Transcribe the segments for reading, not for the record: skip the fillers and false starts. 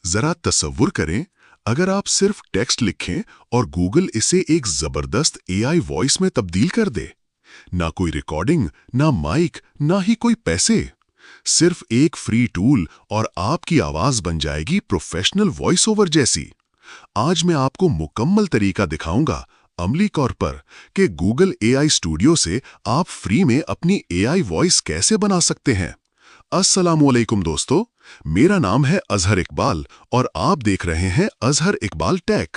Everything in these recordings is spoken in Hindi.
जरा तसव्वुर करें, अगर आप सिर्फ टेक्स्ट लिखें और गूगल इसे एक जबरदस्त एआई वॉइस में तब्दील कर दे। ना कोई रिकॉर्डिंग, ना माइक, ना ही कोई पैसे, सिर्फ एक फ्री टूल और आपकी आवाज बन जाएगी प्रोफेशनल वॉइस ओवर जैसी। आज मैं आपको मुकम्मल तरीका दिखाऊंगा अमली तौर पर कि गूगल एआई स्टूडियो से आप फ्री में अपनी एआई वॉइस कैसे बना सकते हैं। अस्सलामुअलैकुम दोस्तों, मेरा नाम है अजहर इकबाल और आप देख रहे हैं अजहर इकबाल टेक।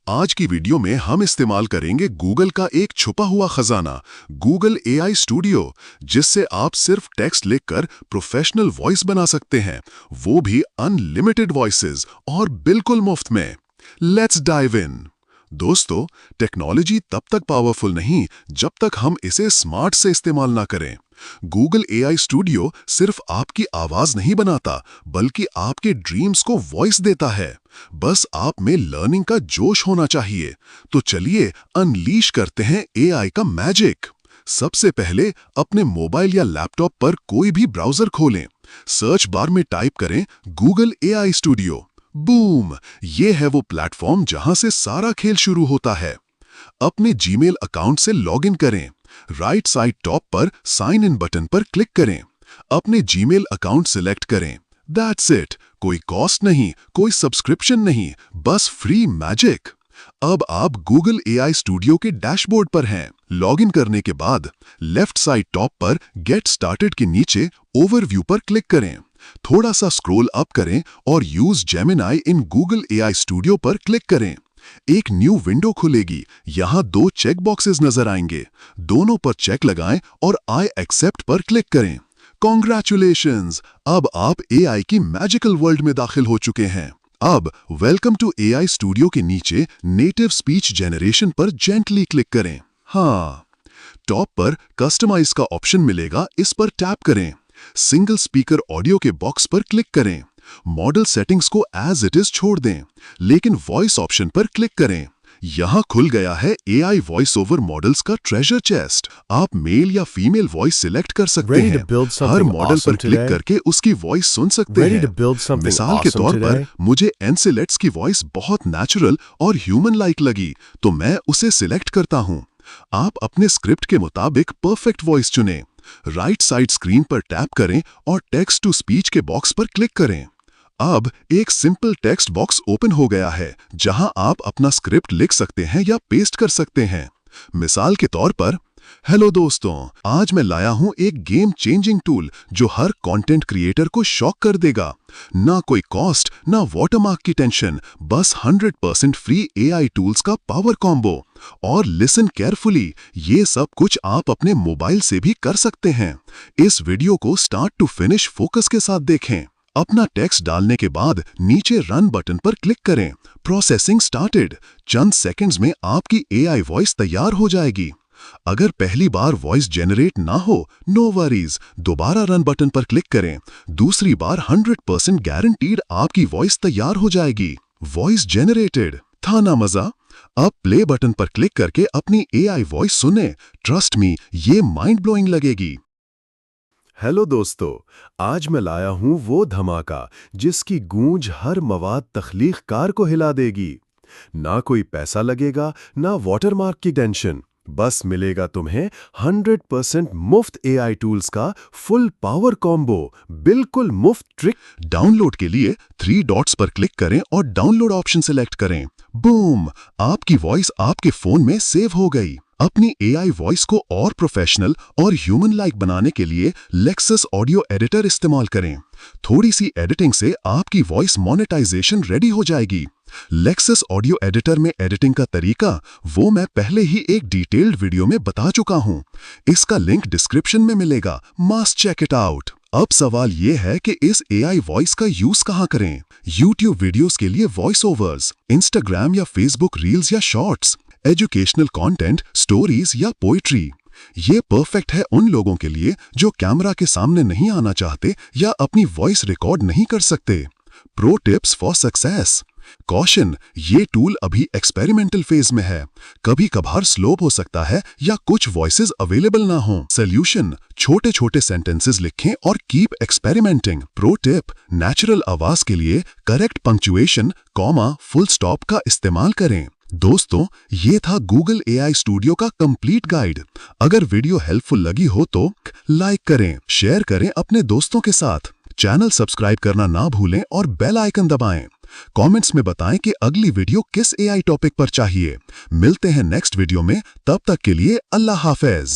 आज की वीडियो में हम इस्तेमाल करेंगे गूगल का एक छुपा हुआ खजाना, गूगल एआई स्टूडियो, जिससे आप सिर्फ टेक्स्ट लिखकर प्रोफेशनल वॉइस बना सकते हैं, वो भी अनलिमिटेड वॉइसेस और बिल्कुल मुफ्त में। Let's dive in. दोस्तों, टेक्नोलॉजी तब तक पावरफुल नहीं जब तक हम इसे स्मार्ट से इस्तेमाल ना करें। गूगल एआई स्टूडियो सिर्फ आपकी आवाज नहीं बनाता, बल्कि आपके ड्रीम्स को वॉइस देता है। बस आप में लर्निंग का जोश होना चाहिए। तो चलिए अनलीश करते हैं एआई का मैजिक। सबसे पहले अपने मोबाइल या लैपटॉप पर कोई भी ब्राउजर खोलें। सर्च बार में टाइप करें गूगल एआई स्टूडियो। बूम! ये है वो प्लेटफॉर्म जहां से सारा खेल शुरू होता है। अपने जीमेल अकाउंट से लॉगिन करें। राइट साइड टॉप पर साइन इन बटन पर क्लिक करें। अपने जीमेल अकाउंट सिलेक्ट करें। That's it. कोई कॉस्ट नहीं, कोई सब्सक्रिप्शन नहीं, बस फ्री मैजिक। अब आप गूगल एआई स्टूडियो के डैशबोर्ड पर हैं। लॉगिन करने के बाद लेफ्ट साइड टॉप पर गेट स्टार्टेड के नीचे ओवरव्यू पर क्लिक करें। थोड़ा सा स्क्रॉल अप करें और use Gemini in Google AI studio पर क्लिक करें। एक न्यू विंडो खुलेगी। यहां दो चेक बॉक्सेस नजर आएंगे। दोनों पर चेक लगाएं और आई एक्सेप्ट पर क्लिक करें। कॉन्ग्रेचुलेशंस! अब आप एआई की मैजिकल वर्ल्ड में दाखिल हो चुके हैं। अब वेलकम टू एआई स्टूडियो के नीचे नेटिव स्पीच जनरेशन पर जेंटली क्लिक करें। हाँ, टॉप पर कस्टमाइज का ऑप्शन मिलेगा, इस पर टैप करें। सिंगल स्पीकर ऑडियो के बॉक्स पर क्लिक करें। मॉडल सेटिंग्स को एज इट इज छोड़ दें, लेकिन वॉइस ऑप्शन पर क्लिक करें। यहां खुल गया है एआई वॉइस ओवर मॉडल्स का ट्रेजर चेस्ट। आप मेल या फीमेल वॉइस सिलेक्ट कर सकते हैं। हर मॉडल पर क्लिक करके उसकी वॉइस सुन सकते हैं। मिसाल के तौर पर मुझे एनसेलेट्स की वॉइस बहुत नेचुरल और ह्यूमन लाइक लगी, तो मैं उसे सिलेक्ट करता हूं। आप अपने स्क्रिप्ट के मुताबिक परफेक्ट वॉइस चुनें। राइट साइड स्क्रीन पर टैप करें और टेक्स्ट टू स्पीच के बॉक्स पर क्लिक करें। अब एक सिंपल टेक्स्ट बॉक्स ओपन हो गया है, जहां आप अपना स्क्रिप्ट लिख सकते हैं या पेस्ट कर सकते हैं। मिसाल के तौर पर, हेलो दोस्तों, आज मैं लाया हूं एक गेम चेंजिंग टूल जो हर कंटेंट क्रिएटर को शॉक कर देगा। ना कोई कॉस्ट, ना वाटरमार्क की टेंशन, बस 100% फ्री एआई टूल्स का पावर कॉम्बो। और लिसन केयरफुली, ये सब कुछ आप अपने मोबाइल से भी कर सकते हैं। इस वीडियो को स्टार्ट टू फिनिश फोकस के साथ देखें। अपना टेक्स्ट डालने के बाद नीचे रन बटन पर क्लिक करें। Processing started. चंद सेकंड्स में आपकी एआई वॉइस तैयार हो जाएगी। अगर पहली बार वॉइस जनरेट ना हो, नो वरीज, दोबारा रन बटन पर क्लिक करें। दूसरी बार 100% गारंटीड आपकी वॉइस तैयार हो जाएगी। Voice generated. था ना मजा? अब प्ले बटन पर क्लिक करके अपनी एआई वॉइस सुने। ट्रस्ट मी, ये माइंड ब्लोइंग लगेगी। हेलो दोस्तों, आज मैं लाया हूं वो धमाका जिसकी गूंज हर मवाद तख्लीक़कार को हिला देगी। ना कोई पैसा लगेगा, ना वाटरमार्क की टेंशन, बस मिलेगा तुम्हें 100% मुफ्त एआई टूल्स का फुल पावर कॉम्बो, बिल्कुल मुफ्त ट्रिक। डाउनलोड के लिए 3 डॉट्स पर क्लिक करें और डाउनलोड ऑप्शन सेलेक्ट करें। बूम! आपकी वॉइस आपके फोन में सेव हो गई। अपनी एआई वॉइस को और प्रोफेशनल और ह्यूमन लाइक बनाने के लिए लेक्सस ऑडियो एडिटर इस्तेमाल करें। थोड़ी सी एडिटिंग से आपकी वॉइस मोनेटाइजेशन रेडी हो जाएगी। लेक्सस ऑडियो एडिटर में एडिटिंग का तरीका वो मैं पहले ही एक डिटेल्ड वीडियो में बता चुका हूं। इसका लिंक डिस्क्रिप्शन में मिलेगा, मस्ट चेक इट आउट। अब सवाल ये है कि इस एआई वॉइस का यूज कहां करें? यूट्यूब वीडियोस के लिए वॉइस ओवर्स, इंस्टाग्राम या फेसबुक रील्स या शॉर्ट्स, एजुकेशनल कंटेंट, स्टोरीज या पोइट्री। ये परफेक्ट है उन लोगों के लिए जो कैमरा के सामने नहीं आना चाहते या अपनी वॉइस रिकॉर्ड नहीं कर सकते। Pro tips for success. Caution, ये टूल अभी एक्सपेरिमेंटल फेज में है। कभी कभार स्लो हो सकता है या कुछ वॉइसेस अवेलेबल ना हो। सोल्यूशन, छोटे छोटे सेंटेंसेस लिखें और keep experimenting. Pro tip, natural आवाज के लिए correct punctuation, comma, full stop का इस्तेमाल करें। दोस्तों, ये था गूगल AI स्टूडियो का कंप्लीट गाइड। अगर वीडियो हेल्पफुल लगी हो तो लाइक करें, शेयर करें अपने दोस्तों के साथ। चैनल सब्सक्राइब करना ना भूलें और बेल आइकन दबाएं। कमेंट्स में बताएं कि अगली वीडियो किस AI टॉपिक पर चाहिए। मिलते हैं नेक्स्ट वीडियो में, तब तक के लिए अल्लाह हाफिज।